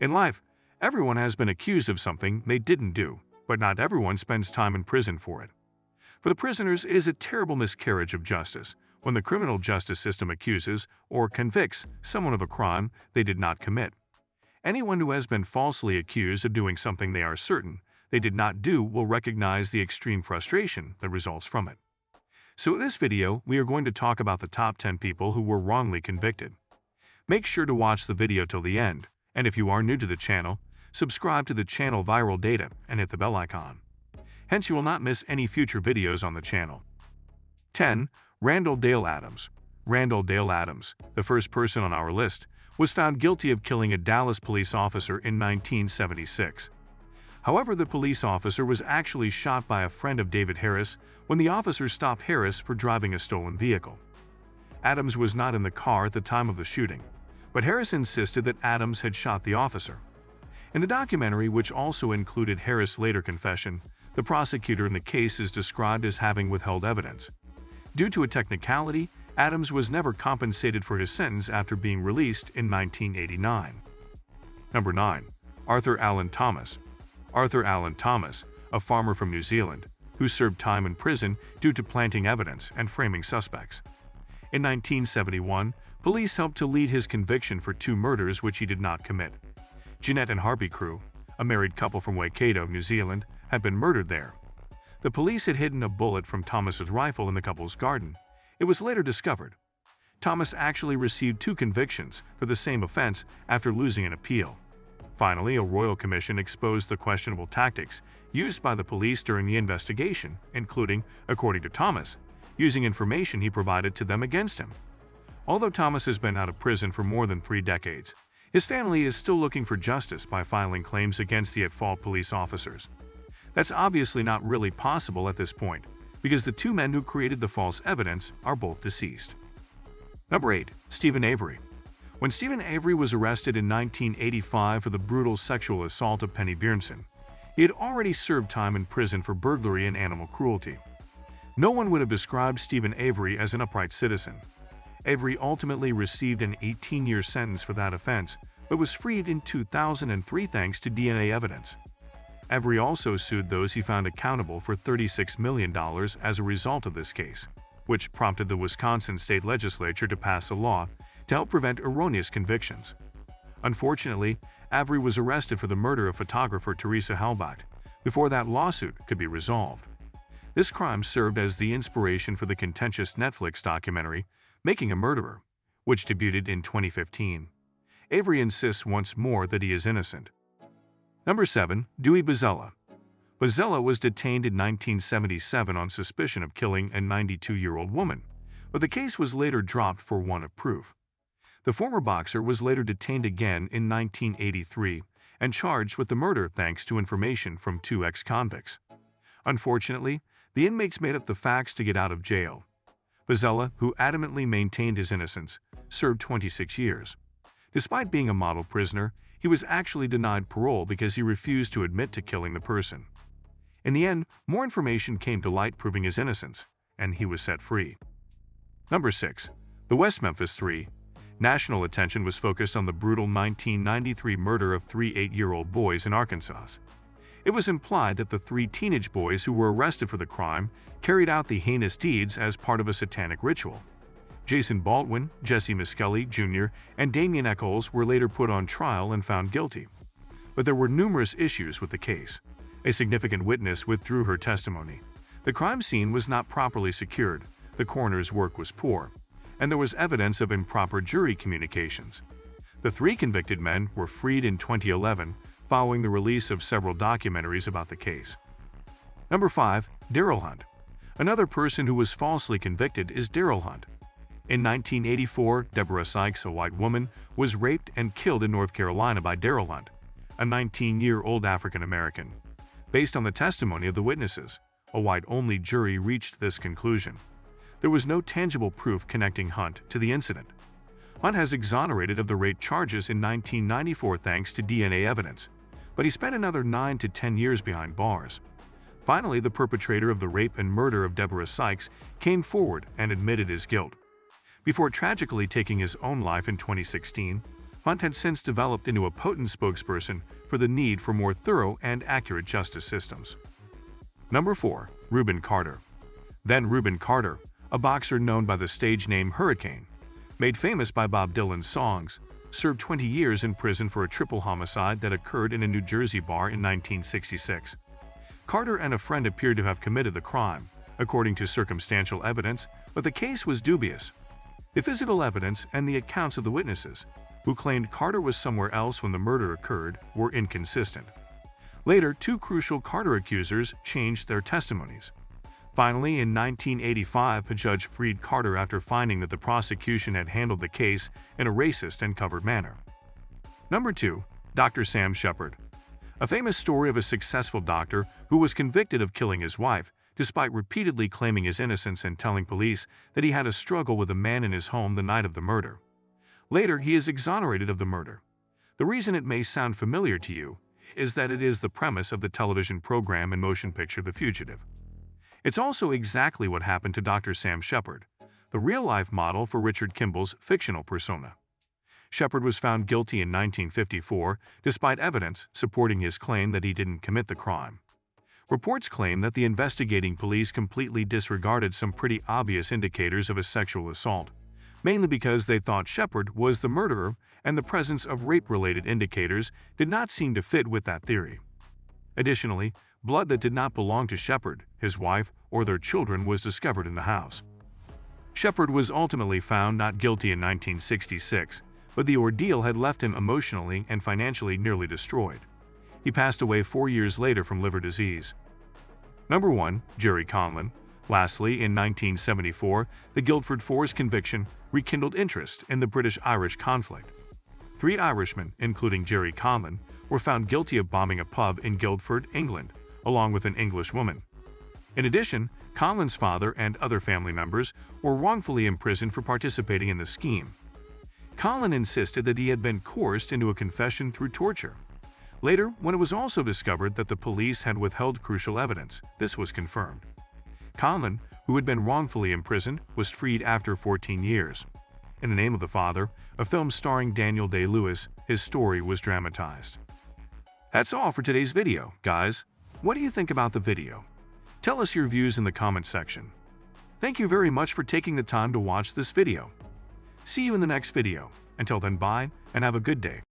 In life, everyone has been accused of something they didn't do, but not everyone spends time in prison for it. For the prisoners, it is a terrible miscarriage of justice when the criminal justice system accuses or convicts someone of a crime they did not commit. Anyone who has been falsely accused of doing something they are certain they did not do will recognize the extreme frustration that results from it. So in this video, we are going to talk about the top 10 people who were wrongly convicted. Make sure to watch the video till the end, and if you are new to the channel, subscribe to the channel Viral Data and hit the bell icon. Hence you will not miss any future videos on the channel. 10. Randall Dale Adams. Randall Dale Adams, the first person on our list, was found guilty of killing a Dallas police officer in 1976. However, the police officer was actually shot by a friend of David Harris when the officer stopped Harris for driving a stolen vehicle. Adams was not in the car at the time of the shooting, but Harris insisted that Adams had shot the officer. In the documentary, which also included Harris' later confession, the prosecutor in the case is described as having withheld evidence. Due to a technicality, Adams was never compensated for his sentence after being released in 1989. Number 9. Arthur Allen Thomas. Arthur Allen Thomas, a farmer from New Zealand, who served time in prison due to planting evidence and framing suspects. In 1971, police helped to lead his conviction for 2 murders which he did not commit. Jeanette and Harvey Crew, a married couple from Waikato, New Zealand, had been murdered there. The police had hidden a bullet from Thomas's rifle in the couple's garden. It was later discovered. Thomas actually received 2 convictions for the same offense after losing an appeal. Finally, a royal commission exposed the questionable tactics used by the police during the investigation, including, according to Thomas, using information he provided to them against him. Although Thomas has been out of prison for more than 3 decades, his family is still looking for justice by filing claims against the at-fault police officers. That's obviously not really possible at this point, because the 2 men who created the false evidence are both deceased. Number 8. Stephen Avery. When Stephen Avery was arrested in 1985 for the brutal sexual assault of Penny Bjornson, he had already served time in prison for burglary and animal cruelty. No one would have described Stephen Avery as an upright citizen. Avery ultimately received an 18-year sentence for that offense, but was freed in 2003 thanks to DNA evidence. Avery also sued those he found accountable for $36 million as a result of this case, which prompted the Wisconsin state legislature to pass a law to help prevent erroneous convictions. Unfortunately, Avery was arrested for the murder of photographer Teresa Halbach before that lawsuit could be resolved. This crime served as the inspiration for the contentious Netflix documentary Making a Murderer, which debuted in 2015. Avery insists once more that he is innocent. Number 7. Dewey Bozzella. Bozzella was detained in 1977 on suspicion of killing a 92-year-old woman, but the case was later dropped for want of proof. The former boxer was later detained again in 1983 and charged with the murder thanks to information from 2 ex-convicts. Unfortunately, the inmates made up the facts to get out of jail. Bozzella, who adamantly maintained his innocence, served 26 years. Despite being a model prisoner, he was actually denied parole because he refused to admit to killing the person. In the end, more information came to light proving his innocence, and he was set free. Number 6. The West Memphis 3. National attention was focused on the brutal 1993 murder of 3 8-year-old boys in Arkansas. It was implied that the 3 teenage boys who were arrested for the crime carried out the heinous deeds as part of a satanic ritual. Jason Baldwin, Jesse Miskelly Jr., and Damian Eccles were later put on trial and found guilty. But there were numerous issues with the case. A significant witness withdrew her testimony. The crime scene was not properly secured, the coroner's work was poor, and there was evidence of improper jury communications. The 3 convicted men were freed in 2011 following the release of several documentaries about the case. Number 5. Daryl Hunt. Another person who was falsely convicted is Daryl Hunt. In 1984, Deborah Sykes, a white woman, was raped and killed in North Carolina by Daryl Hunt, a 19-year-old African-American. Based on the testimony of the witnesses, a white-only jury reached this conclusion. There was no tangible proof connecting Hunt to the incident. Hunt has exonerated of the rape charges in 1994 thanks to DNA evidence, but he spent another 9 to 10 years behind bars. Finally, the perpetrator of the rape and murder of Deborah Sykes came forward and admitted his guilt. Before tragically taking his own life in 2016, Hunt had since developed into a potent spokesperson for the need for more thorough and accurate justice systems. Number 4. Reuben Carter. Then Reuben Carter, a boxer known by the stage name Hurricane, made famous by Bob Dylan's songs, served 20 years in prison for a triple homicide that occurred in a New Jersey bar in 1966. Carter and a friend appeared to have committed the crime, according to circumstantial evidence, but the case was dubious. The physical evidence and the accounts of the witnesses, who claimed Carter was somewhere else when the murder occurred, were inconsistent. Later, two crucial Carter accusers changed their testimonies. Finally, in 1985, a judge freed Carter after finding that the prosecution had handled the case in a racist and covert manner. Number 2. Dr. Sam Shepard. A famous story of a successful doctor who was convicted of killing his wife, despite repeatedly claiming his innocence and telling police that he had a struggle with a man in his home the night of the murder. Later, he is exonerated of the murder. The reason it may sound familiar to you is that it is the premise of the television program and motion picture The Fugitive. It's also exactly what happened to Dr. Sam Shepard, the real-life model for Richard Kimball's fictional persona. Shepard was found guilty in 1954, despite evidence supporting his claim that he didn't commit the crime. Reports claim that the investigating police completely disregarded some pretty obvious indicators of a sexual assault, mainly because they thought Shepard was the murderer, and the presence of rape-related indicators did not seem to fit with that theory. Additionally, blood that did not belong to Shepard, his wife, or their children was discovered in the house. Shepard was ultimately found not guilty in 1966, but the ordeal had left him emotionally and financially nearly destroyed. He passed away 4 years later from liver disease. Number 1. Jerry Colin. Lastly, in 1974, the Guildford Four's conviction rekindled interest in the British-Irish conflict. 3 Irishmen, including Jerry Colin, were found guilty of bombing a pub in Guildford, England, along with an English woman. In addition, Colin's father and other family members were wrongfully imprisoned for participating in the scheme. Colin insisted that he had been coerced into a confession through torture. Later, when it was also discovered that the police had withheld crucial evidence, this was confirmed. Colin, who had been wrongfully imprisoned, was freed after 14 years. In the Name of the Father, a film starring Daniel Day-Lewis, his story was dramatized. That's all for today's video, guys. What do you think about the video? Tell us your views in the comment section. Thank you very much for taking the time to watch this video. See you in the next video. Until then, bye, and have a good day.